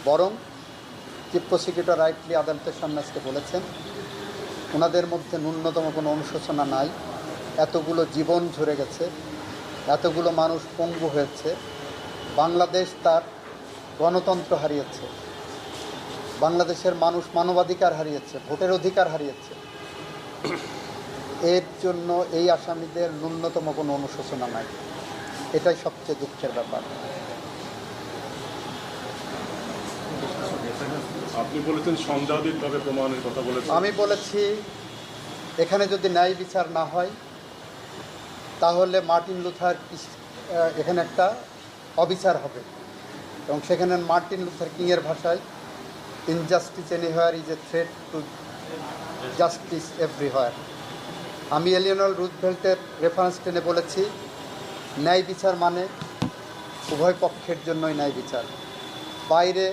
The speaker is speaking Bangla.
বরং চিফ প্রসিকিউটর রাইটলি আদালতের সামনে আজকে বলেছেন ওনাদের মধ্যে ন্যূনতম কোনো অনুশোচনা নাই। এতগুলো জীবন ঝরে গেছে, এতগুলো মানুষ পঙ্গু হয়েছে, বাংলাদেশ তার গণতন্ত্র হারিয়েছে, বাংলাদেশের মানুষ মানবাধিকার হারিয়েছে, ভোটের অধিকার হারিয়েছে। এর জন্য এই আসামিদের ন্যূনতম কোনো অনুশোচনা নাই। এটাই সবচেয়ে দুঃখের ব্যাপার। আপনি বলেছেন সন্দেহাতীতভাবে প্রমাণের কথা বলেছেন। আমি বলেছি এখানে যদি ন্যায় বিচার না হয় তাহলে মার্টিন লুথার এখানে একটা অবিচার হবে, এবং সেখানে মার্টিন লুথার কিংয়ের ভাষায় injustice anywhere is a threat to justice everywhere. আমি এলিয়নর রুজভেল্টের রেফারেন্স টেনে বলেছি ন্যায় বিচার মানে উভয় পক্ষের জন্যই ন্যায় বিচার। বাইরে